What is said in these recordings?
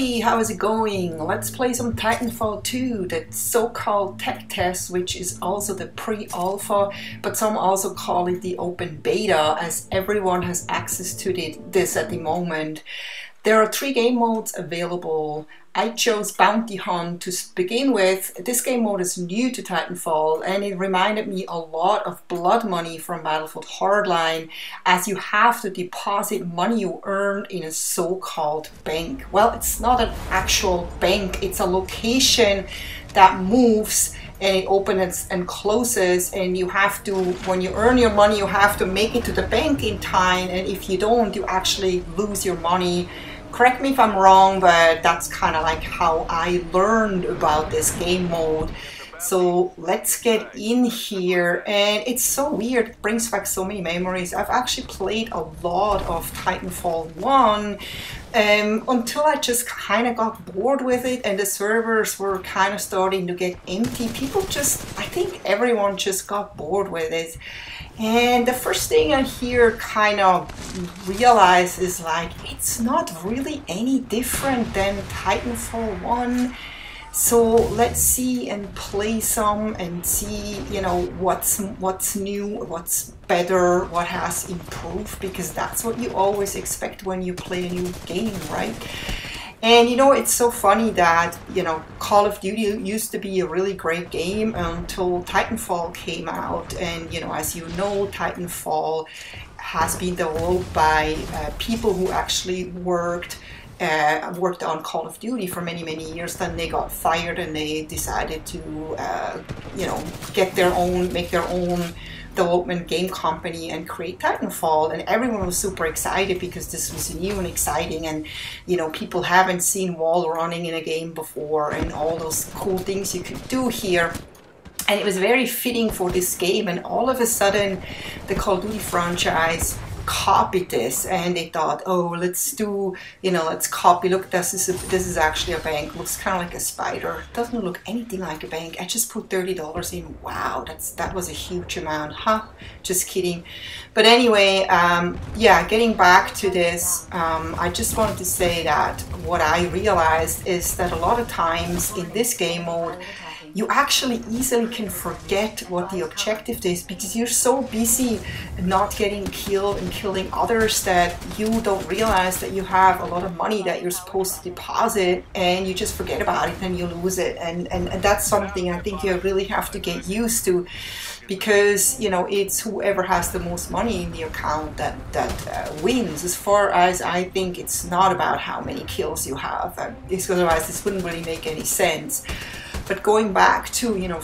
everybody, how is it going? Let's play some Titanfall 2, the so-called tech test, which is also the pre-alpha, but some also call it the open beta, as everyone has access to this at the moment. There are 3 game modes available. I chose Bounty Hunt to begin with. This game mode is new to Titanfall and it reminded me a lot of Blood Money from Battlefield Hardline, as you have to deposit money you earn in a so-called bank. Well, it's not an actual bank, it's a location that moves and it opens and closes, and you have to, when you earn your money, you have to make it to the bank in time, and if you don't, you actually lose your money. Correct me if I'm wrong, but that's kind of like how I learned about this game mode. So let's get in here, and it's so weird, it brings back so many memories. I've actually played a lot of Titanfall 1 until I just kind of got bored with it and the servers were kind of starting to get empty. People just, I think everyone just got bored with it. And the first thing I here kind of realize is like, it's not really any different than Titanfall 1. So let's see and play some and see, you know, what's new, what's better, what has improved, because that's what you always expect when you play a new game, right? And you know, it's so funny that, you know, Call of Duty used to be a really great game until Titanfall came out. And, you know, as you know, Titanfall has been developed by people who actually worked on Call of Duty for many years. Then they got fired and they decided to, you know, make their own development game company and create Titanfall, and everyone was super excited because this was new and exciting, and you know, people haven't seen wall running in a game before and all those cool things you could do here. And it was very fitting for this game, and all of a sudden the Call of Duty franchise copied this, and they thought, oh, let's do, you know, let's copy, look, this is actually a bank, looks kind of like a spider, doesn't look anything like a bank. I just put $30 in. Wow, that was a huge amount, huh? Just kidding. But anyway, yeah, getting back to this, I just wanted to say that what I realized is that a lot of times in this game mode you actually easily can forget what the objective is, because you're so busy not getting killed and killing others that you don't realize that you have a lot of money that you're supposed to deposit, and you just forget about it and you lose it. And that's something I think you really have to get used to, because you know, it's whoever has the most money in the account that wins. As far as I think, it's not about how many kills you have, because otherwise this wouldn't really make any sense. But going back to, you know,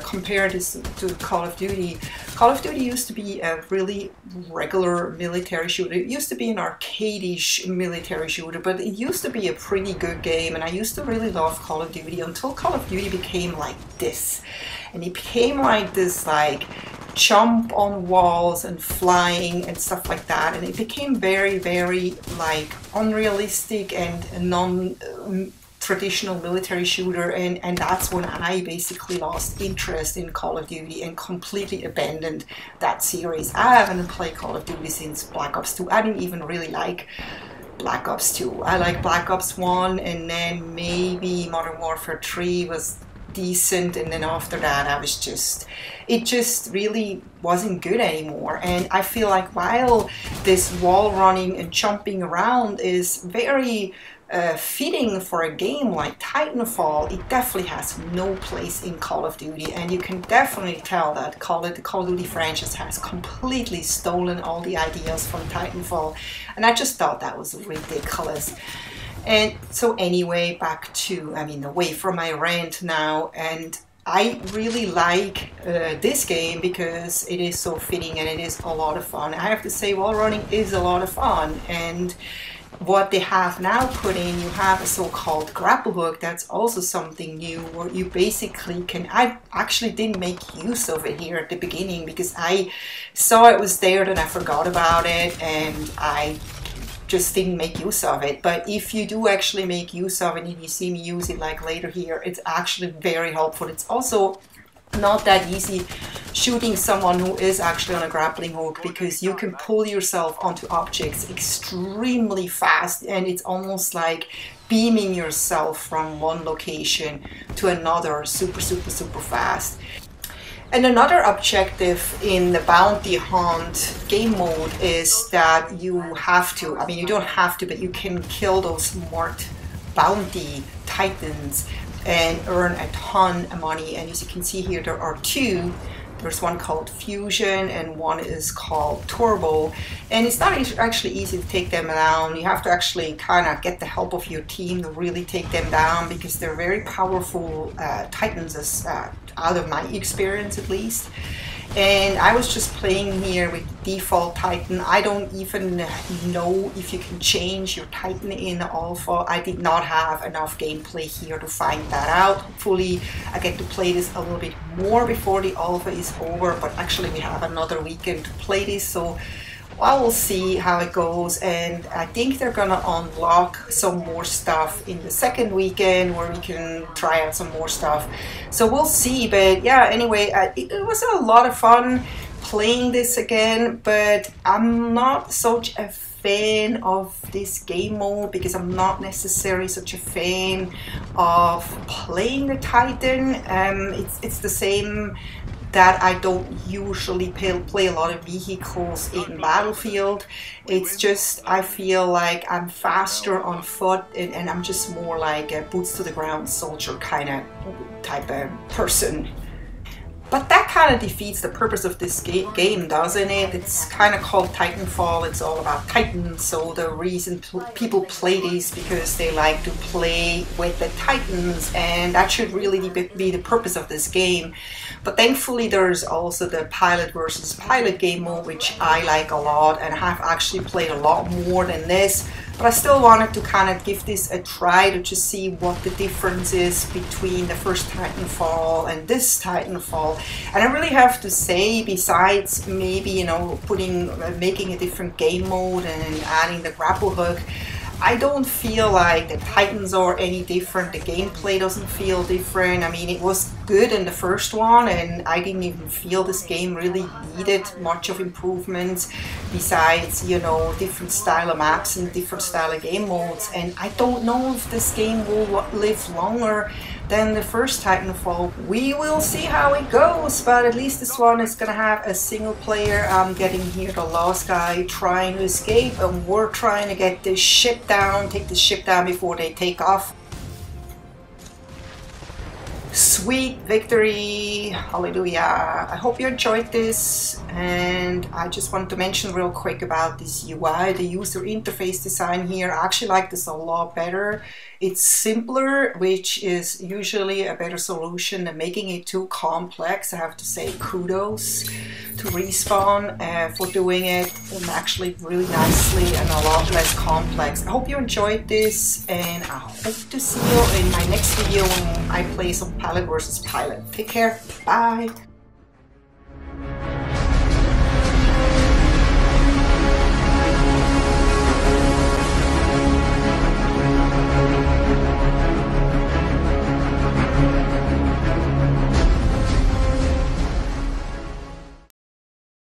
compare this to Call of Duty. Call of Duty used to be a really regular military shooter. It used to be an arcade-ish military shooter, but it used to be a pretty good game, and I used to really love Call of Duty until Call of Duty became like this. And it became like this, like, jump on walls and flying and stuff like that, and it became very like unrealistic and non-traditional military shooter, and that's when I basically lost interest in Call of Duty and completely abandoned that series. I haven't played Call of Duty since Black Ops 2. I didn't even really like Black Ops 2. I like Black Ops 1, and then maybe Modern Warfare 3 was decent, and then after that I was just, it just really wasn't good anymore. And I feel like while this wall running and jumping around is very fitting for a game like Titanfall, it definitely has no place in Call of Duty, and you can definitely tell that the Call of Duty franchise has completely stolen all the ideas from Titanfall, and I just thought that was ridiculous. And so anyway, back to, I mean, away from my rant now, and I really like this game because it is so fitting and it is a lot of fun. I have to say, wall running is a lot of fun, and what they have now put in, you have a so-called grapple hook. That's also something new, where you basically can, I actually didn't make use of it here at the beginning because I saw it was there, then I forgot about it, and I just didn't make use of it. But if you do actually make use of it and you see me use it like later here, it's actually very helpful. It's also not that easy shooting someone who is actually on a grappling hook, because you can pull yourself onto objects extremely fast, and it's almost like beaming yourself from one location to another super fast. And another objective in the bounty hunt game mode is that you have to, I mean you don't have to, but you can kill those marked bounty titans and earn a ton of money. And as you can see here, there are two. There's one called Fusion and one is called Turbo. And it's not actually easy to take them down. You have to actually kind of get the help of your team to really take them down, because they're very powerful titans, as out of my experience at least. And I was just playing here with the default Titan. I don't even know if you can change your Titan in the alpha. I did not have enough gameplay here to find that out. Hopefully I get to play this a little bit more before the alpha is over, but actually we have another weekend to play this, so I will see how it goes. And I think they're gonna unlock some more stuff in the second weekend where we can try out some more stuff, so we'll see. But yeah, anyway, it was a lot of fun playing this again, but I'm not such a fan of this game mode because I'm not necessarily such a fan of playing the Titan. It's the same that I don't usually play a lot of vehicles in Battlefield. It's just, I feel like I'm faster on foot and I'm just more like a boots to the ground soldier kind of type of person. But that kind of defeats the purpose of this game, doesn't it? It's kind of called Titanfall. It's all about Titans. So the reason people play these because they like to play with the Titans, and that should really be the purpose of this game. But thankfully there's also the pilot versus pilot game mode, which I like a lot and have actually played a lot more than this. But I still wanted to kind of give this a try to just see what the difference is between the first Titanfall and this Titanfall. And I really have to say, besides maybe, you know, making a different game mode and adding the grapple hook, I don't feel like the Titans are any different. The gameplay doesn't feel different. I mean, it was good in the first one, and I didn't even feel this game really needed much of improvements besides, you know, different style of maps and different style of game modes. And I don't know if this game will live longer than the first Titanfall. We will see how it goes, but at least this one is gonna have a single player. I'm getting here the last guy trying to escape, and we're trying to get this ship down, take the ship down before they take off. Sweet victory, hallelujah. I hope you enjoyed this, and I just want to mention real quick about this UI, the user interface design here. I actually like this a lot better. It's simpler, which is usually a better solution than making it too complex. I have to say kudos to Respawn for doing it actually really nicely and a lot less complex. I hope you enjoyed this, and I hope to see you in my next video when I play some pilot versus pilot. Take care, bye!